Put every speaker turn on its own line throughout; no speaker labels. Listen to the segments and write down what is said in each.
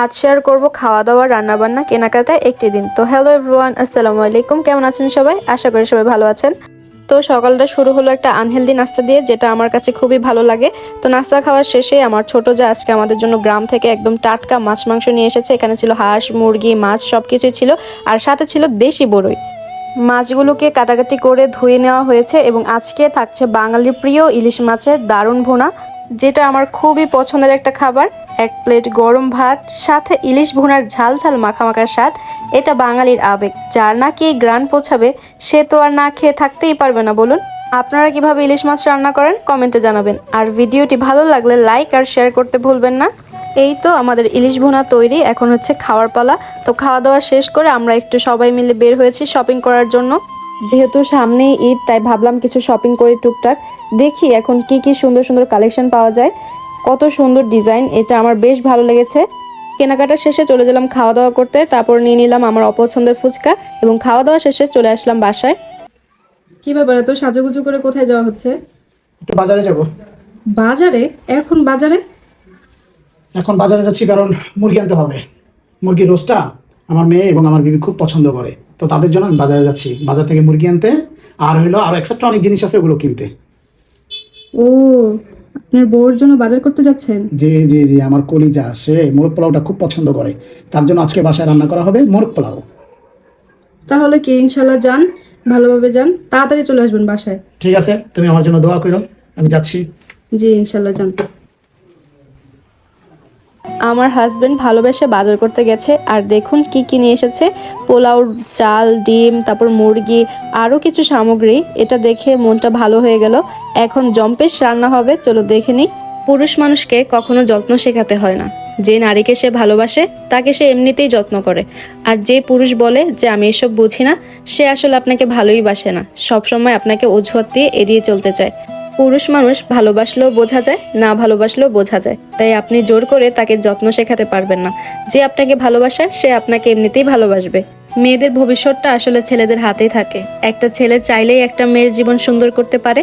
আজ শেয়ার করব খাওয়া দাওয়া রান্নাবান্না কেনাকাটা একটি দিন। তো হ্যালো এভরিওয়ান, আসসালামু আলাইকুম। কেমন আছেন সবাই? আশা করি সবাই ভালো আছেন। তো সকালটা শুরু হলো একটা আনহেলদি নাস্তা দিয়ে, যেটা আমার কাছে খুবই ভালো লাগে। তো নাস্তা খাওয়ার শেষে আমার ছোট যা আজকে আমাদের জন্য গ্রাম থেকে একদম টাটকা মাছ মাংস নিয়ে এসেছে। এখানে ছিল হাঁস, মুরগি, মাছ সবকিছুই ছিল, আর সাথে ছিল দেশি বড়ই। মাছগুলোকে কাটাকাটি করে ধুয়ে নেওয়া হয়েছে এবং আজকে থাকছে বাঙালির প্রিয় ইলিশ মাছের দারুণ ভুনা, যেটা আমার খুবই পছন্দের একটা খাবার। এক প্লেট গরম ভাত, সাথে ইলিশ ভুনার ঝাল ঝাল মাখামাখার স্বাদ। এটা বাঙালির আবেগ, যার নাকি গ্রান পৌঁছাবে সে তো আর না খেয়ে থাকতেই পারবে না, বলুন। আপনারা কিভাবে ইলিশ মাছ রান্না করেন কমেন্টে জানাবেন, আর ভিডিওটি ভালো লাগলে লাইক আর শেয়ার করতে ভুলবেন না। এই তো আমাদের ইলিশ ভুনা তৈরি, এখন হচ্ছে খাওয়ার পালা। তো খাওয়া দাওয়া শেষ করে আমরা একটু সবাই মিলে বের হয়েছি শপিং করার জন্য। যেহেতু সামনেই ঈদ, তাই ভাবলাম কিছু শপিং করি টুকটাক। দেখি এখন কি কি সুন্দর সুন্দর কালেকশন পাওয়া যায়, কত সুন্দর ডিজাইন, এটা আমার বেশ ভালো লেগেছে। কেনাকাটা শেষে চলে গেলাম খাওয়া দাওয়া করতে, তারপর নিয়ে নিলাম আমার অপছন্দের ফুচকা এবং খাওয়া দাওয়া শেষে চলে আসলাম বাসায়। কি ব্যাপার, এত সাজুগুজু করে কোথায় যাওয়া হচ্ছে?
একটু বাজারে যাব।
বাজারে? এখন বাজারে?
এখন বাজারে যাচ্ছি কারণ মুরগি আনতে হবে। মুরগির রোস্টটা আমার মেয়ে এবং আমার বিবি খুব পছন্দ করে, তো তাদের জন্য আমি বাজারে যাচ্ছি, বাজার থেকে মুরগি আনতে। আর হলো আর এক্সট্রা অনেক জিনিস আছে, ওগুলো কিনতে।
ও, আপনার বউর জন্য বাজার করতে যাচ্ছেন?
জি জি জি, আমার কলিজা সে মোরগ পোলাওটা খুব পছন্দ করে, তার জন্য আজকে বাসায় রান্না করা হবে মোরগ পোলাও।
তাহলে কি ইনশাল্লাহ যান, ভালোভাবে যান, তাড়াতাড়ি চলে আসবেন বাসায়।
ঠিক আছে, তুমি আমার জন্য দোয়া করো, আমি যাচ্ছি।
জি ইনশাল্লাহ যান। আমার হাজবেন্ড ভালোবেসে বাজার করতে গেছে, আর দেখুন কি কি নিয়ে এসেছে। পোলাও চাল, ডিম, তারপর মুরগি, আরও কিছু সামগ্রী। এটা দেখে মনটা ভালো হয়ে গেল। এখন জম্পেশ রান্না হবে, চলো দেখে নিই। পুরুষ মানুষকে কখনো যত্ন শেখাতে হয় না। যে নারীকে সে ভালোবাসে তাকে সে এমনিতেই যত্ন করে, আর যে পুরুষ বলে যে আমি এসব বুঝি না, সে আসলে আপনাকে ভালোই বাসে না, সবসময় আপনাকে অজুহাত দিয়ে এড়িয়ে চলতে চায়। পুরুষ মানুষ ভালোবাসলেও বোঝা যায়, না ভালোবাসলেও বোঝা যায়, তাই আপনি জোর করে তাকে যত্ন শেখাতে পারবেন না। যে আপনাকে ভালোবাসে সে আপনাকে এমনিতেই ভালোবাসবে। মেয়েদের ভবিষ্যৎটা আসলে ছেলেদের হাতেই থাকে। একটা ছেলে চাইলেই একটা মেয়ের জীবন সুন্দর করতে পারে,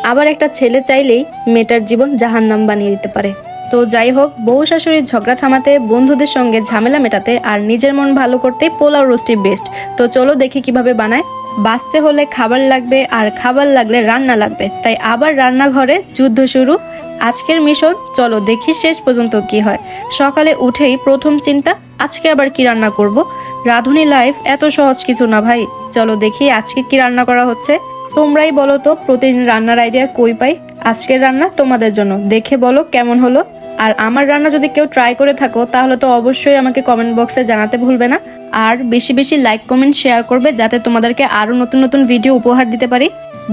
আবার একটা ছেলে চাইলেই মেয়েটার জীবন জাহান্নাম বানিয়ে দিতে পারে। তো যাই হোক, বউ শাশুড়ির ঝগড়া থামাতে, বন্ধুদের সঙ্গে ঝামেলা মেটাতে, আর নিজের মন ভালো করতে পোলাও রোস্টই বেস্ট। তো চলো দেখি কিভাবে বানায়। বাঁচতে হলে খাবার লাগবে, আর খাবার লাগলে রান্না লাগবে, তাই আবার রান্নাঘরে যুদ্ধ শুরু। আজকের মিশন, চলো দেখি শেষ পর্যন্ত কি হয়। সকালে উঠেই প্রথম চিন্তা, আজকে আবার কি রান্না করব। রাঁধুনি লাইফ এত সহজ কিছু না ভাই। চলো দেখি আজকে কি রান্না করা হচ্ছে। তোমরাই বলো তো প্রতিদিন রান্নার আইডিয়া কই পাই। আজকের রান্না তোমাদের জন্য, দেখে বলো কেমন হলো। আর আমার রান্না যদি কেউ ট্রাই করে থাকো তাহলে তো অবশ্যই আমাকে কমেন্ট বক্সে জানাতে ভুলবে না। আর বেশি বেশি লাইক কমেন্ট শেয়ার করবে, যাতে তোমাদেরকে আরো নতুন নতুন ভিডিও উপহার দিতে পারি।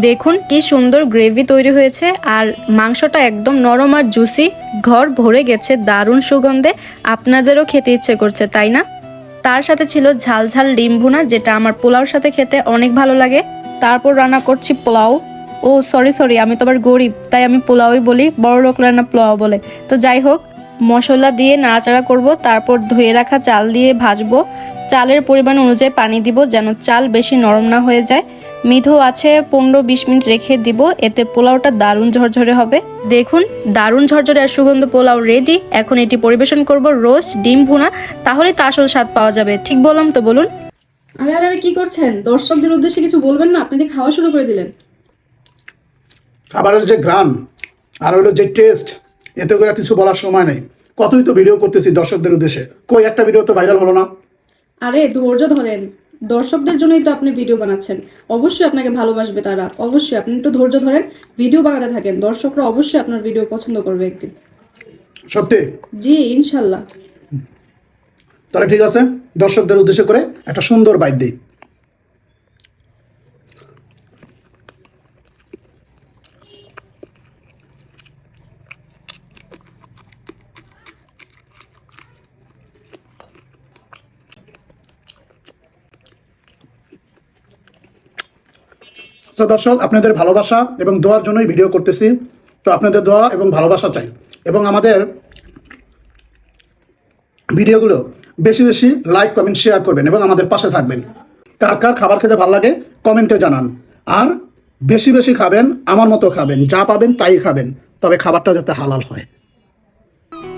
দেখুন কি সুন্দর গ্রেভি তৈরি হয়েছে, আর মাংসটা একদম নরম আর জুসি, ঘর ভরে গেছে দারুণ সুগন্ধে। আপনাদেরও খেতে ইচ্ছে করছে, তাই না? তার সাথে ছিল ঝাল ঝাল ডিম ভুনা, যেটা আমার পোলাওর সাথে খেতে অনেক ভালো লাগে। তারপর রান্না করছি পোলাও। ও সরি, আমি তো আবার গরিব, তাই আমি পোলাওই বলি, বড় লোকরা না পোলাও বলে। তো যাই হোক, মশলা দিয়ে নাড়াচাড়া করব, তারপর ধুয়ে রাখা চাল দিয়ে ভাজবো। চালের পরিমাণ অনুযায়ী পানি দিব, যেন চাল বেশি নরম না হয়ে যায়। মিধো আছে 15-20 মিনিট রেখে দিব, এতে পোলাওটা দারুণ ঝরঝরে হবে। দেখুন দারুণ ঝরঝরে আর সুগন্ধ পোলাও রেডি। এখন এটি পরিবেশন করব রোস্ট ডিম ভুনা, তাহলে তো আসল স্বাদ পাওয়া যাবে। ঠিক বললাম তো, বলুন? আরে আরে কি করছেন? দর্শকদের উদ্দেশ্যে কিছু বলবেন না? আপনি খাওয়া শুরু করে দিলেন।
খাবারের যে গ্রাম আর হলো যে টেস্ট, এতে করে কিছু বলার সময় নেই। কতই তো ভিডিও করতেছি দর্শকদের উদ্দেশ্যে, কই একটা ভিডিও তো ভাইরাল হলো না।
আরে ধৈর্য ধরেন, দর্শকদের জন্যই তো আপনি ভিডিও বানাচ্ছেন। অবশ্যই আপনাকে ভালোবাসবে তারা, অবশ্যই। আপনি একটু ধৈর্য ধরেন, ভিডিও বানাতে থাকেন, দর্শকরা অবশ্যই আপনার ভিডিও পছন্দ করবে একদিন।
সত্যি?
জি ইনশাল্লাহ।
তাহলে ঠিক আছে, দর্শকদের উদ্দেশ্য করে একটা সুন্দর বাইট দিই। তো দর্শক, আপনাদের ভালোবাসা এবং দোয়ার জন্যই ভিডিও করতেছি। তো আপনাদের দোয়া এবং ভালোবাসা চাই, এবং আমাদের ভিডিওগুলো বেশি বেশি লাইক কমেন্ট শেয়ার করবেন এবং আমাদের পাশে থাকবেন। কার কার খাবার খেতে ভালো লাগে কমেন্টে জানান। আর বেশি বেশি খাবেন, আমার মতো খাবেন, যা পাবেন তাই খাবেন, তবে খাবারটা যাতে হালাল হয়।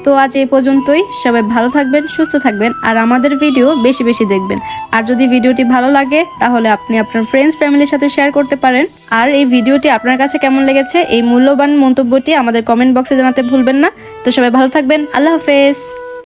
তো আজ এই পর্যন্তই। সবাই ভালো থাকবেন, সুস্থ থাকবেন, আর আমাদের ভিডিও বেশি বেশি দেখবেন। আর যদি ভিডিওটি ভালো লাগে তাহলে আপনি আপনার ফ্রেন্ডস ফ্যামিলির সাথে শেয়ার করতে পারেন। আর এই ভিডিওটি আপনার কাছে কেমন লেগেছে এই মূল্যবান মন্তব্যটি আমাদের কমেন্ট বক্সে জানাতে ভুলবেন না। তো সবাই ভালো থাকবেন, আল্লাহ হাফেজ।